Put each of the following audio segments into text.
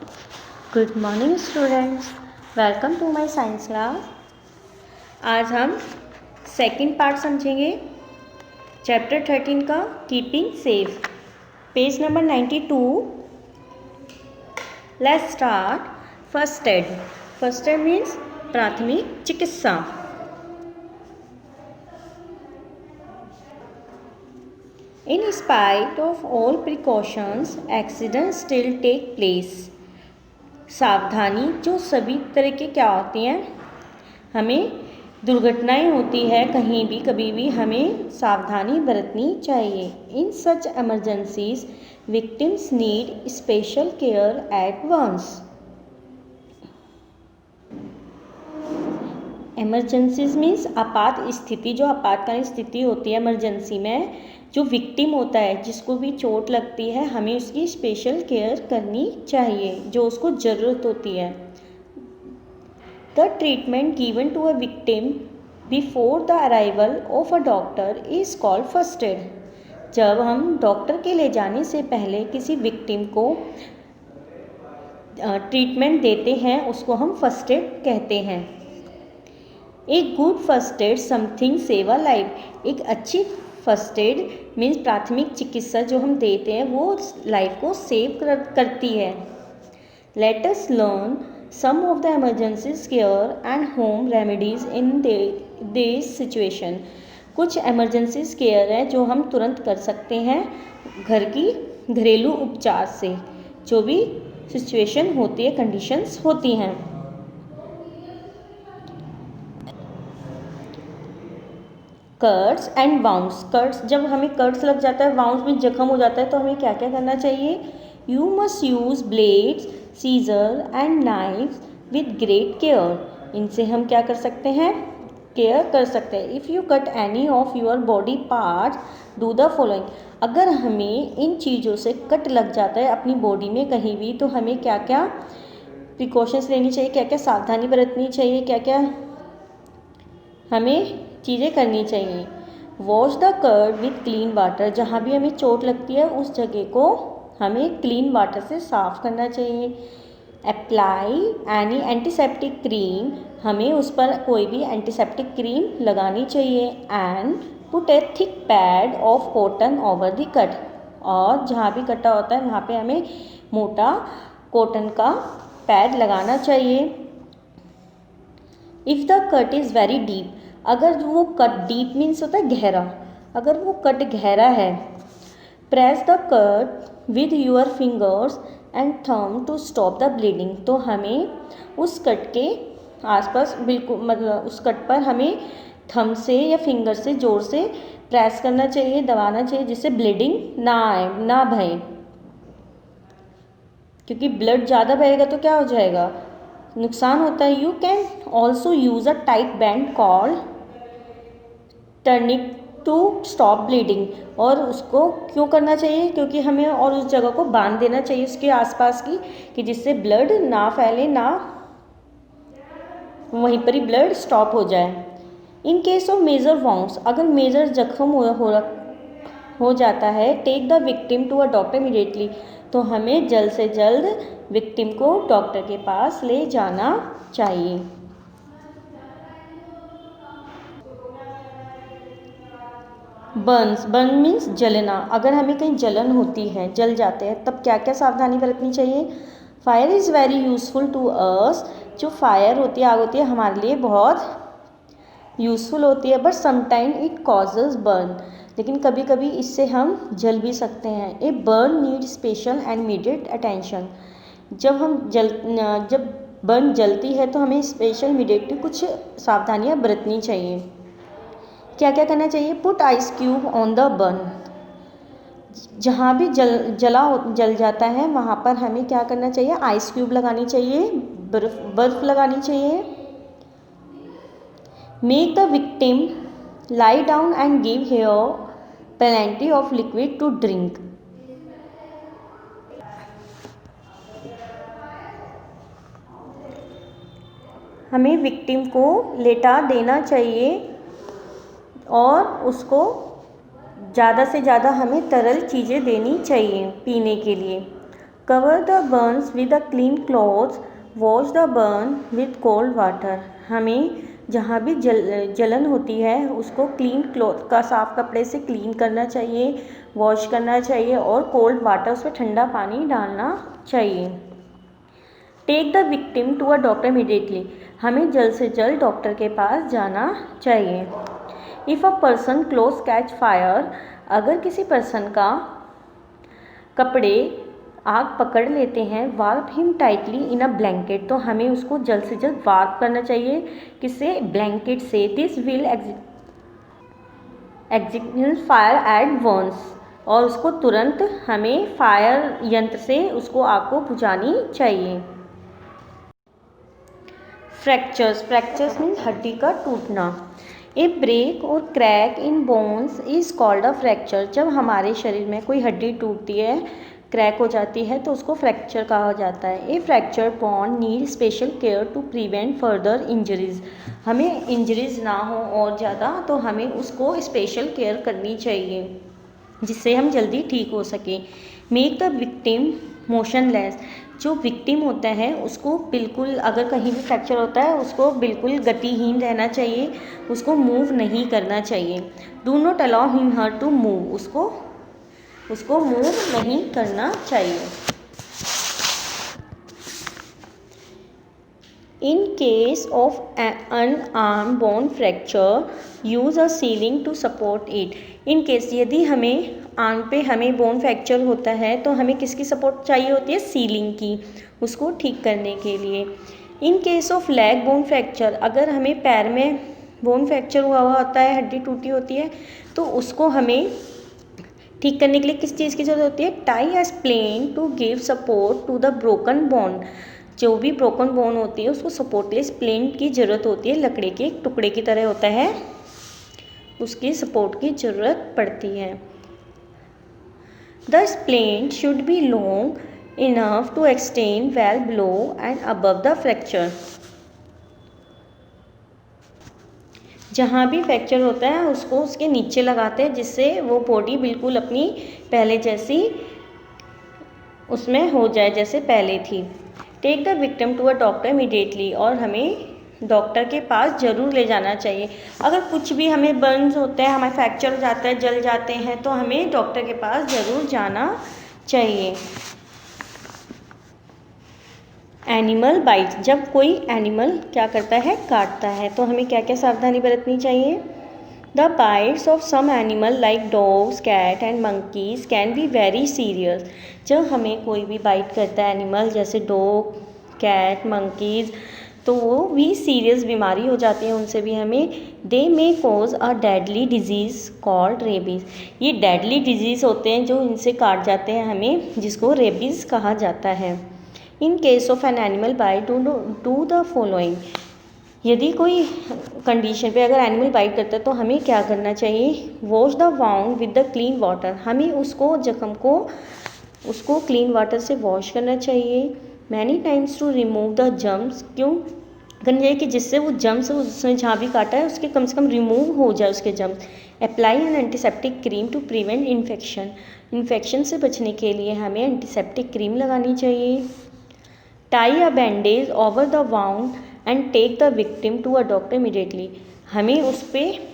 Good morning students, welcome to my science class. आज हम second part समझेंगे chapter 13 का keeping safe, page number 92। Let's start. First aid. First aid means प्राथमिक चिकित्सा। In spite of all precautions, accidents still take place. सावधानी जो सभी तरह के क्या होती हैं, हमें दुर्घटनाएं होती है कहीं भी कभी भी, हमें सावधानी बरतनी चाहिए। In such emergencies victims need special care at once. Emergencies means आपात स्थिति, जो आपातकालीन स्थिति होती है इमरजेंसी में, जो विक्टिम होता है, जिसको भी चोट लगती है, हमें उसकी स्पेशल केयर करनी चाहिए, जो उसको ज़रूरत होती है। The treatment given to a victim before the arrival of a doctor is called first aid. जब हम डॉक्टर के ले जाने से पहले किसी विक्टिम को ट्रीटमेंट देते हैं, उसको हम फर्स्ट एड कहते हैं। एक good first aid something save a life. एक अच्छी फर्स्ट एड मीन्स प्राथमिक चिकित्सा जो हम देते हैं वो लाइफ को सेव करती है। Let us learn some of the emergencies care and home remedies in this situation. कुछ इमरजेंसीज केयर है जो हम तुरंत कर सकते हैं घर की घरेलू उपचार से, जो भी सिचुएशन होती है, कंडीशंस होती हैं। Cuts and wounds. कट्स, जब हमें कट्स लग जाता है, वाउंड्स में जख्म हो जाता है, तो हमें क्या क्या करना चाहिए? You must use blades, scissor and knifes with great care. इनसे हम क्या कर सकते हैं? केयर कर सकते हैं। If you cut any of your body parts do the following. अगर हमें इन चीज़ों से कट लग जाता है अपनी बॉडी में कहीं भी, तो हमें क्या क्या प्रिकॉशंस लेनी चाहिए, क्या क्या सावधानी बरतनी चाहिए, क्या क्या हमें चीज़ें करनी चाहिए। Wash the cut with clean water. जहाँ भी हमें चोट लगती है उस जगह को हमें क्लीन वाटर से साफ़ करना चाहिए। Apply any antiseptic cream. हमें उस पर कोई भी एंटीसेप्टिक क्रीम लगानी चाहिए। And put A thick pad of cotton over the cut. और जहाँ भी कटा होता है वहाँ पे हमें मोटा कॉटन का पैड लगाना चाहिए। If the cut is very deep. अगर वो कट, डीप मीन्स होता है गहरा, अगर वो कट गहरा है, press the cut with your fingers and thumb to stop the bleeding. तो हमें उस कट के आसपास बिल्कुल, मतलब उस कट पर हमें थंब से या फिंगर से जोर से प्रेस करना चाहिए, दबाना चाहिए, जिससे ब्लीडिंग ना आए, ना बहे। क्योंकि ब्लड ज़्यादा बहेगा तो क्या हो जाएगा? नुकसान होता है। You can also use a tight band called tourniquet to stop bleeding. और उसको क्यों करना चाहिए? क्योंकि हमें और उस जगह को बांध देना चाहिए उसके आसपास की, कि जिससे ब्लड ना फैले, ना वहीं पर ही ब्लड स्टॉप हो जाए। In case of major wounds, अगर मेजर जख्म हो जाता है, take the victim to a doctor immediately. तो हमें जल्द से जल्द विक्टिम को डॉक्टर के पास ले जाना चाहिए। बर्न्स। बर्न मीन्स जलना। अगर हमें कहीं जलन होती है, जल जाते हैं, तब क्या क्या सावधानी बरतनी चाहिए? Fire is very useful to us. जो फायर होती है, आग होती है, हमारे लिए बहुत यूज़फुल होती है, but sometime it causes burn. लेकिन कभी कभी इससे हम जल भी सकते हैं। A burn need special and immediate attention. जब बर्न जलती है तो हमें स्पेशल इमीडिएटली कुछ सावधानियाँ बरतनी चाहिए। क्या क्या करना चाहिए? Put ice cube on the burn. जहाँ भी जल जाता है वहाँ पर हमें क्या करना चाहिए? आइस क्यूब लगानी चाहिए, बर्फ लगानी चाहिए। Make the victim lie down and give her plenty of liquid to drink. हमें विक्टिम को लेटा देना चाहिए और उसको ज़्यादा से ज़्यादा हमें तरल चीज़ें देनी चाहिए पीने के लिए। Cover the Burns with a clean cloth, wash the burn with cold water. हमें जहाँ भी जलन होती है उसको क्लीन क्लॉथ का साफ कपड़े से क्लीन करना चाहिए, वॉश करना चाहिए और कोल्ड वाटर उसमें ठंडा पानी डालना चाहिए। Take the victim to a doctor immediately. हमें जल्द से जल्द डॉक्टर के पास जाना चाहिए। If a person cloth catch fire, अगर किसी पर्सन का कपड़े आग पकड़ लेते हैं, wrap him tightly in a blanket, तो हमें उसको जल्द से जल्द वार्प करना चाहिए, किससे? ब्लैंकेट से। This will extinguish fire at once, और उसको तुरंत हमें फायर यंत्र से उसको आग को बुझानी चाहिए। फ्रैक्चर्स मीन्स हड्डी का टूटना। ए ब्रेक और crack in bones is called a fracture. जब हमारे शरीर में कोई हड्डी टूटती है, क्रैक हो जाती है, तो उसको फ्रैक्चर कहा जाता है। A fracture bone need special care to prevent further injuries. हमें इंजरीज ना हो और ज़्यादा, तो हमें उसको स्पेशल केयर करनी चाहिए जिससे हम जल्दी ठीक हो सकें। Make the victim motionless. जो विक्टिम होता है उसको बिल्कुल, अगर कहीं भी फ्रैक्चर होता है उसको बिल्कुल गतिहीन रहना चाहिए, उसको मूव नहीं करना चाहिए। Do not allow him her to move. उसको मूव नहीं करना चाहिए। In case of an arm bone fracture, use a sling to support it. In case, यदि हमें आर्म पे हमें बोन फ्रैक्चर होता है तो हमें किसकी सपोर्ट चाहिए होती है? सीलिंग की, उसको ठीक करने के लिए। इन case of leg bone fracture, अगर हमें पैर में बोन फ्रैक्चर हुआ होता है, हड्डी टूटी होती है, तो उसको हमें ठीक करने के लिए किस चीज़ की ज़रूरत होती है? Tie a splint to give support to the broken bone. जो भी ब्रोकन बोन होती है उसको सपोर्ट के लिए स्प्लिंट की ज़रूरत होती है, लकड़ी के एक टुकड़े की तरह होता है, उसकी सपोर्ट की ज़रूरत पड़ती है। The splint should be long enough to extend well below and above the fracture. जहाँ भी फ्रैक्चर होता है उसको उसके नीचे लगाते हैं, जिससे वो बॉडी बिल्कुल अपनी पहले जैसी उसमें हो जाए जैसे पहले थी। Take the victim to a doctor immediately. और हमें डॉक्टर के पास ज़रूर ले जाना चाहिए। अगर कुछ भी हमें बर्न्स होता है, हमें फ्रैक्चर हो जाता है, जल जाते हैं, तो हमें डॉक्टर के पास ज़रूर जाना चाहिए। एनिमल बाइट, जब कोई एनिमल क्या करता है? काटता है, तो हमें क्या क्या सावधानी बरतनी चाहिए? The bites of some animal like dogs, cat and monkeys can be very serious. जब हमें कोई भी बाइट करता है एनिमल, जैसे डॉग, कैट, मंकीज, तो वो भी सीरियस बीमारी हो जाती है उनसे भी हमें। They may cause a deadly disease called rabies. ये डेडली डिजीज़ होते हैं जो इनसे काट जाते हैं हमें, जिसको रेबीज़ कहा जाता है। In case of an animal bite, do the following. यदि कोई कंडीशन पे अगर एनिमल बाइट करता है तो हमें क्या करना चाहिए? Wash the wound with the clean water. हमें उसको जख्म को उसको क्लीन वाटर से वॉश करना चाहिए। Many times to remove the germs. क्यों करना चाहिए? कि जिससे वो जम्स उसने जहाँ भी काटा है उसके कम से कम रिमूव हो जाए उसके germs. Apply an antiseptic cream to prevent infection. Infection से बचने के लिए हमें एंटीसेप्टिक क्रीम लगानी चाहिए। Tie a bandage over the wound and take the victim to a doctor immediately. हमें उस पर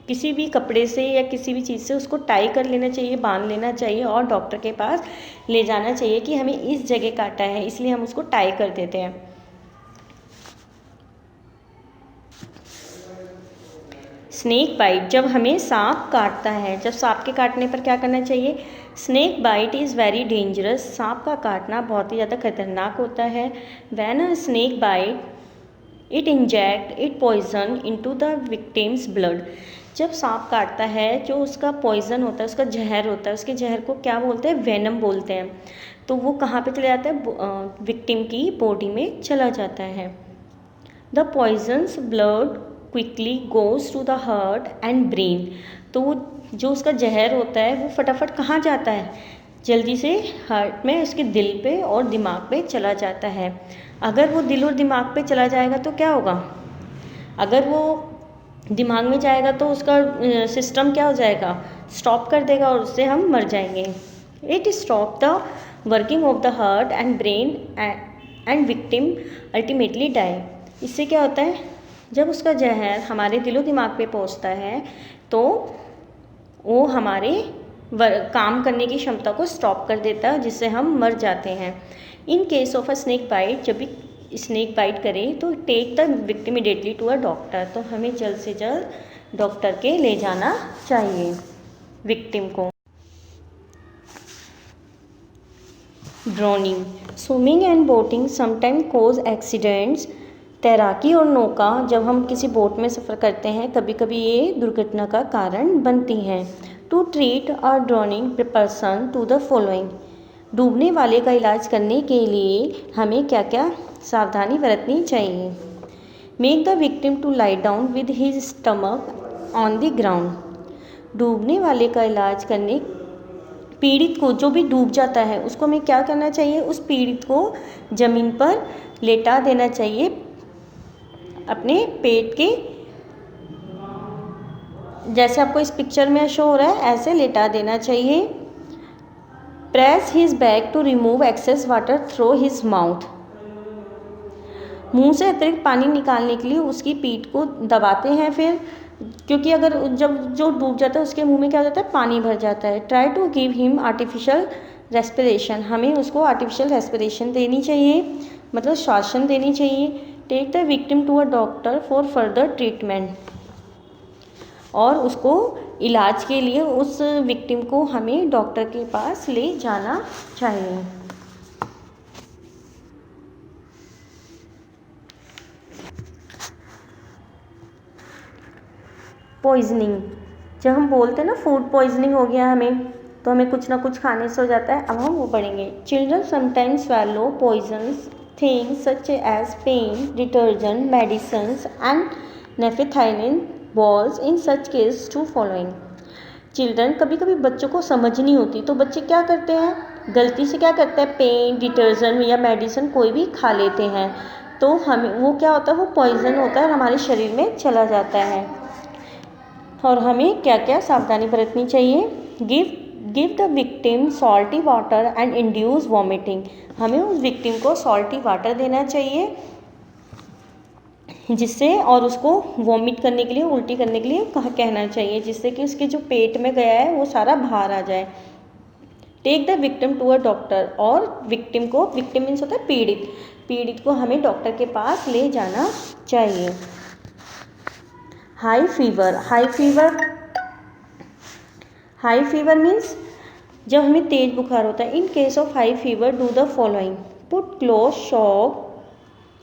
किसी भी कपड़े से या किसी भी चीज़ से उसको टाई कर लेना चाहिए, बांध लेना चाहिए और डॉक्टर के पास ले जाना चाहिए कि हमें इस जगह काटा है, इसलिए हम उसको टाई कर देते हैं। स्नेक बाइट, जब हमें सांप काटता है, जब सांप के काटने पर क्या करना चाहिए? Snake bite is very dangerous. सांप का काटना बहुत ही ज़्यादा खतरनाक होता है। When a snake bite, it inject it poison into the victim's blood. जब सांप काटता है, जो उसका पॉइजन होता है, उसका जहर होता है, उसके जहर को क्या बोलते हैं? वेनम बोलते हैं। तो वो कहाँ पे चला जाता है? विक्टिम की बॉडी में चला जाता है। The poisons blood quickly goes to the heart and brain. तो वो जो उसका जहर होता है वो फटाफट कहाँ जाता है? जल्दी से हार्ट में, उसके दिल पे और दिमाग पे चला जाता है। अगर वो दिल और दिमाग पे चला जाएगा तो क्या होगा? अगर वो दिमाग में जाएगा तो उसका सिस्टम क्या हो जाएगा? स्टॉप कर देगा और उससे हम मर जाएंगे। It stop the working of the heart and brain and victim ultimately die. इससे क्या होता है, जब उसका जहर हमारे दिलो दिमाग पे पहुंचता है तो वो हमारे काम करने की क्षमता को स्टॉप कर देता है, जिससे हम मर जाते हैं। In case of a snake bite, जब भी स्नेक बाइट करे तो take the victim immediately to a doctor, तो हमें जल्द से जल्द डॉक्टर के ले जाना चाहिए विक्टिम को। Drowning, swimming and boating sometime cause accidents. तैराकी और नौका, जब हम किसी बोट में सफ़र करते हैं, कभी कभी ये दुर्घटना का कारण बनती हैं। To treat a drowning person to the following. डूबने वाले का इलाज करने के लिए हमें क्या क्या सावधानी बरतनी चाहिए। Make the victim to lie down with his stomach on the ground. डूबने वाले का इलाज करने, पीड़ित को, जो भी डूब जाता है उसको हमें क्या करना चाहिए, उस पीड़ित को ज़मीन पर लेटा देना चाहिए, अपने पेट के, जैसे आपको इस पिक्चर में शो हो रहा है ऐसे लेटा देना चाहिए। Press his back to remove excess water through his mouth. मुंह से अतिरिक्त पानी निकालने के लिए उसकी पीठ को दबाते हैं फिर, क्योंकि अगर जब जो डूब जाता है उसके मुंह में क्या हो जाता है, पानी भर जाता है। Try to give him artificial respiration. हमें उसको आर्टिफिशियल रेस्पिरेशन देनी चाहिए, मतलब श्वासन देनी चाहिए। Take the victim to a doctor for further treatment. और उसको इलाज के लिए उस विक्टिम को हमें डॉक्टर के पास ले जाना चाहिए। पॉइजनिंग, जब हम बोलते हैं ना फूड पॉइजनिंग हो गया हमें, तो हमें कुछ ना कुछ खाने से हो जाता है। अब हम वो पढ़ेंगे। Children sometimes swallow poisons things such as pen, detergent, medicines and naphthalene balls in such case to following। Children, कभी कभी बच्चों को समझ नहीं होती तो बच्चे क्या करते हैं, गलती से क्या करते हैं, पेन, डिटर्जेंट या मेडिसिन कोई भी खा लेते हैं, तो हमें वो क्या होता है, वो पॉइजन होता है और हमारे शरीर में चला जाता है। और हमें क्या क्या सावधानी बरतनी चाहिए। Give the victim salty water and induce vomiting. हमें उस विक्टिम को सॉल्टी वाटर देना चाहिए जिससे, और उसको वॉमिट करने के लिए, उल्टी करने के लिए कहना चाहिए, जिससे कि उसके जो पेट में गया है वो सारा बाहर आ जाए। Take the victim to a doctor. और विक्टिम को, विक्टिम मीन्स होता है पीड़ित, पीड़ित को हमें डॉक्टर के पास ले जाना चाहिए। High fever, high fever means जब हमें तेज बुखार होता है। In case of high fever do the following. Put clothes soak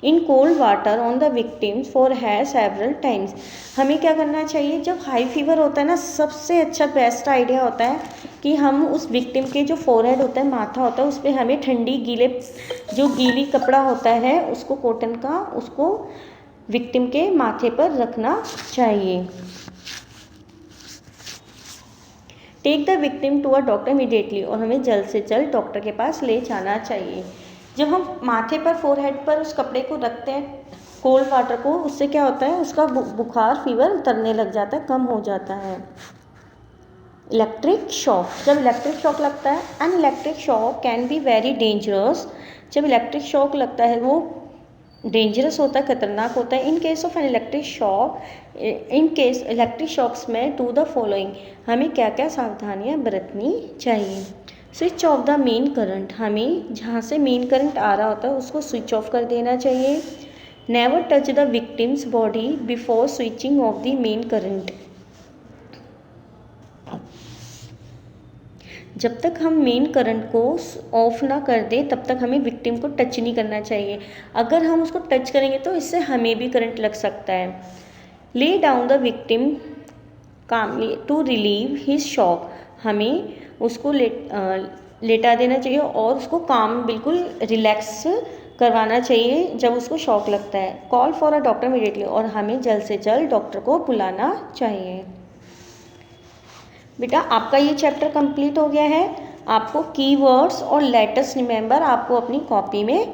in cold water on the victim's forehead several times. हमें क्या करना चाहिए, जब हाई फीवर होता है ना, सबसे अच्छा बेस्ट आइडिया होता है कि हम उस विक्टिम के जो फोरहेड होता है, माथा होता है, उस पर हमें ठंडी गीली कपड़ा होता है उसको, कॉटन का, उसको विक्टिम के माथे पर रखना चाहिए। Take the victim to a doctor immediately. और हमें जल्द से जल्द डॉक्टर के पास ले जाना चाहिए। जब हम माथे पर, फोरहेड पर उस कपड़े को रखते हैं, कोल्ड वाटर को, उससे क्या होता है, उसका बुखार, फीवर उतरने लग जाता है, कम हो जाता है। इलेक्ट्रिक शॉक, जब इलेक्ट्रिक शॉक लगता है, an electric shock can be very dangerous. जब इलेक्ट्रिक शॉक लगता है वो डेंजरस होता है, खतरनाक होता है। In case of an electric shock, in case electric shocks में डू द फॉलोइंग। हमें क्या क्या सावधानियाँ बरतनी चाहिए। Switch off the main current. हमें जहाँ से मेन करंट आ रहा होता है उसको स्विच ऑफ कर देना चाहिए। Never touch the victims body before switching off the main current. जब तक हम मेन करंट को ऑफ ना कर दें तब तक हमें विक्टिम को टच नहीं करना चाहिए। अगर हम उसको टच करेंगे तो इससे हमें भी करंट लग सकता है। Lay down the victim calmly to relieve his shock. हमें उसको लेटा देना चाहिए और उसको काम, बिल्कुल रिलैक्स करवाना चाहिए जब उसको शॉक लगता है। Call for a doctor immediately. और हमें जल्द से जल्द डॉक्टर को बुलाना चाहिए। बेटा आपका ये चैप्टर कंप्लीट हो गया है। आपको कीवर्ड्स और लेटर्स रिमेंबर आपको अपनी कॉपी में